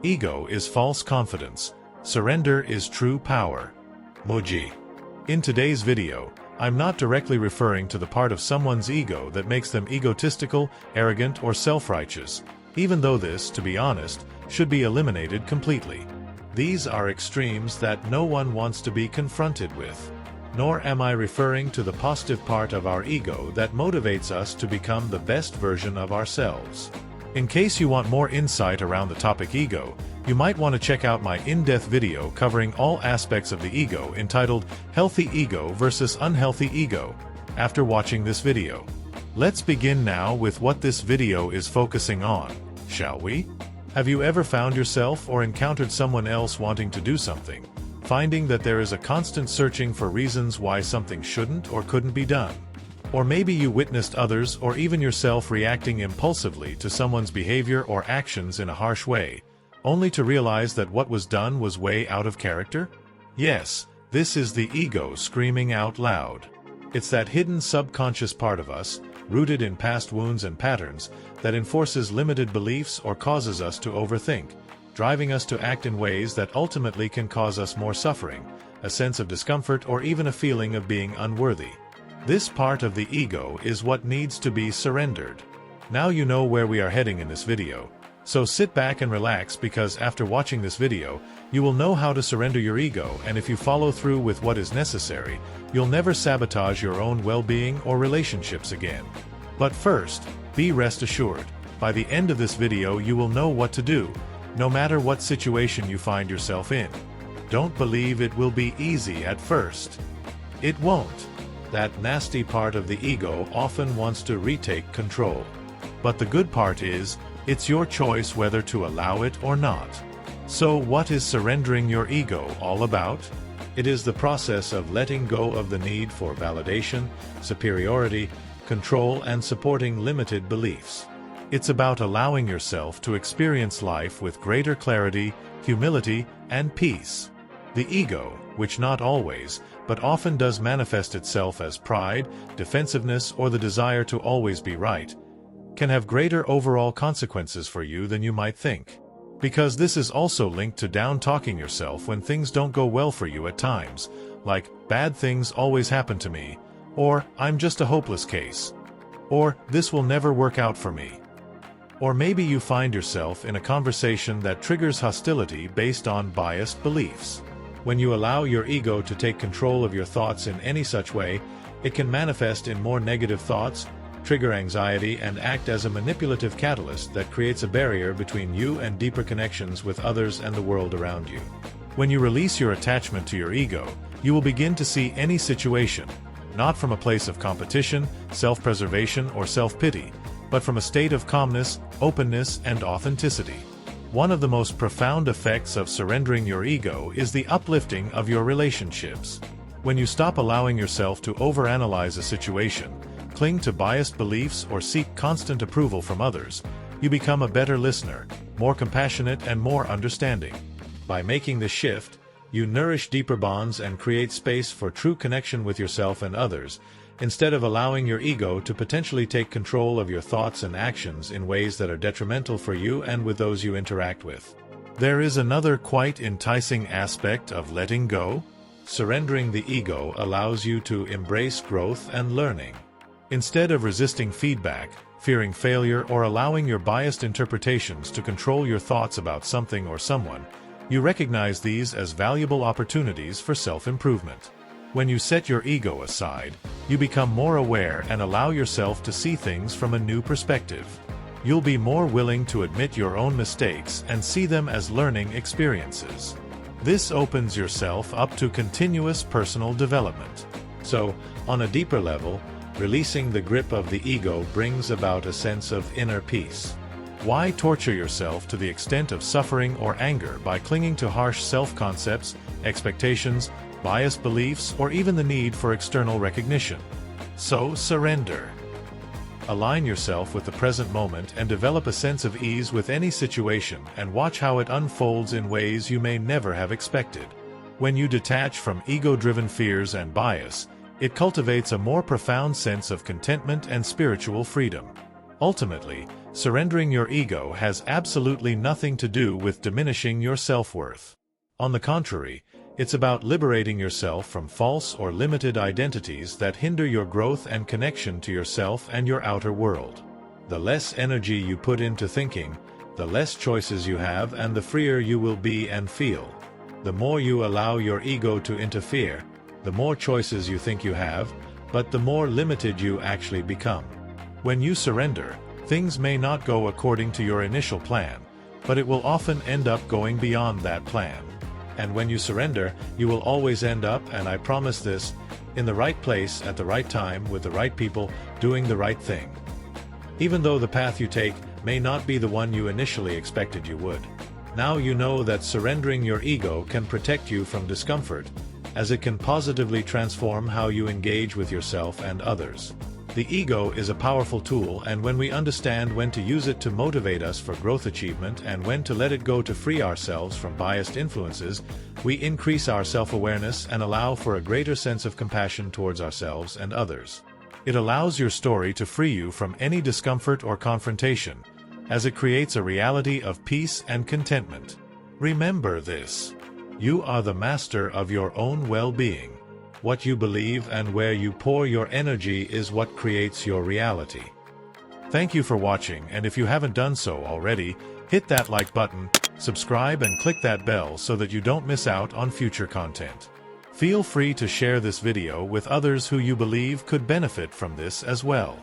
Ego is false confidence. Surrender is true power. Moji. In today's video, I'm not directly referring to the part of someone's ego that makes them egotistical, arrogant, or self-righteous, even though this, to be honest, should be eliminated completely. These are extremes that no one wants to be confronted with. Nor am I referring to the positive part of our ego that motivates us to become the best version of ourselves. In case you want more insight around the topic ego, you might want to check out my in-depth video covering all aspects of the ego entitled Healthy Ego versus Unhealthy Ego, after watching this video. Let's begin now with what this video is focusing on, shall we? Have you ever found yourself or encountered someone else wanting to do something, finding that there is a constant searching for reasons why something shouldn't or couldn't be done? Or maybe you witnessed others or even yourself reacting impulsively to someone's behavior or actions in a harsh way, only to realize that what was done was way out of character? Yes, this is the ego screaming out loud. It's that hidden subconscious part of us, rooted in past wounds and patterns, that enforces limited beliefs or causes us to overthink, driving us to act in ways that ultimately can cause us more suffering, a sense of discomfort, or even a feeling of being unworthy. This part of the ego is what needs to be surrendered. Now you know where we are heading in this video. So sit back and relax, because after watching this video, you will know how to surrender your ego, and if you follow through with what is necessary, you'll never sabotage your own well-being or relationships again. But first, be rest assured, by the end of this video you will know what to do, no matter what situation you find yourself in. Don't believe it will be easy at first. It won't. That nasty part of the ego often wants to retake control. But the good part is, it's your choice whether to allow it or not. So what is surrendering your ego all about? It is the process of letting go of the need for validation, superiority, control, and supporting limited beliefs. It's about allowing yourself to experience life with greater clarity, humility, and peace. The ego, which not always, but often does manifest itself as pride, defensiveness, or the desire to always be right, can have greater overall consequences for you than you might think. Because this is also linked to down-talking yourself when things don't go well for you at times, like, bad things always happen to me, or I'm just a hopeless case, or this will never work out for me. Or maybe you find yourself in a conversation that triggers hostility based on biased beliefs. When you allow your ego to take control of your thoughts in any such way, it can manifest in more negative thoughts, trigger anxiety, and act as a manipulative catalyst that creates a barrier between you and deeper connections with others and the world around you. When you release your attachment to your ego, you will begin to see any situation, not from a place of competition, self-preservation, or self-pity, but from a state of calmness, openness, and authenticity. One of the most profound effects of surrendering your ego is the uplifting of your relationships. When you stop allowing yourself to overanalyze a situation, cling to biased beliefs, or seek constant approval from others, you become a better listener, more compassionate, and more understanding. By making this shift, you nourish deeper bonds and create space for true connection with yourself and others, instead of allowing your ego to potentially take control of your thoughts and actions in ways that are detrimental for you and with those you interact with. There is another quite enticing aspect of letting go. Surrendering the ego allows you to embrace growth and learning. Instead of resisting feedback, fearing failure, or allowing your biased interpretations to control your thoughts about something or someone, you recognize these as valuable opportunities for self-improvement. When you set your ego aside, you become more aware and allow yourself to see things from a new perspective. You'll be more willing to admit your own mistakes and see them as learning experiences. This opens yourself up to continuous personal development. So, on a deeper level, releasing the grip of the ego brings about a sense of inner peace. Why torture yourself to the extent of suffering or anger by clinging to harsh self-concepts, expectations, biased beliefs, or even the need for external recognition? So surrender. Align yourself with the present moment and develop a sense of ease with any situation, and watch how it unfolds in ways you may never have expected. When you detach from ego-driven fears and bias, it cultivates a more profound sense of contentment and spiritual freedom. Ultimately, surrendering your ego has absolutely nothing to do with diminishing your self-worth. On the contrary, it's about liberating yourself from false or limited identities that hinder your growth and connection to yourself and your outer world. The less energy you put into thinking, the less choices you have and the freer you will be and feel. The more you allow your ego to interfere, the more choices you think you have, but the more limited you actually become. When you surrender, things may not go according to your initial plan, but it will often end up going beyond that plan. And when you surrender, you will always end up, and I promise this, in the right place at the right time with the right people doing the right thing. Even though the path you take may not be the one you initially expected you would. Now you know that surrendering your ego can protect you from discomfort, as it can positively transform how you engage with yourself and others. The ego is a powerful tool, and when we understand when to use it to motivate us for growth achievement and when to let it go to free ourselves from biased influences, we increase our self-awareness and allow for a greater sense of compassion towards ourselves and others. It allows your story to free you from any discomfort or confrontation, as it creates a reality of peace and contentment. Remember this: you are the master of your own well-being. What you believe and where you pour your energy is what creates your reality. Thank you for watching, and if you haven't done so already, hit that like button, subscribe and click that bell so that you don't miss out on future content. Feel free to share this video with others who you believe could benefit from this as well.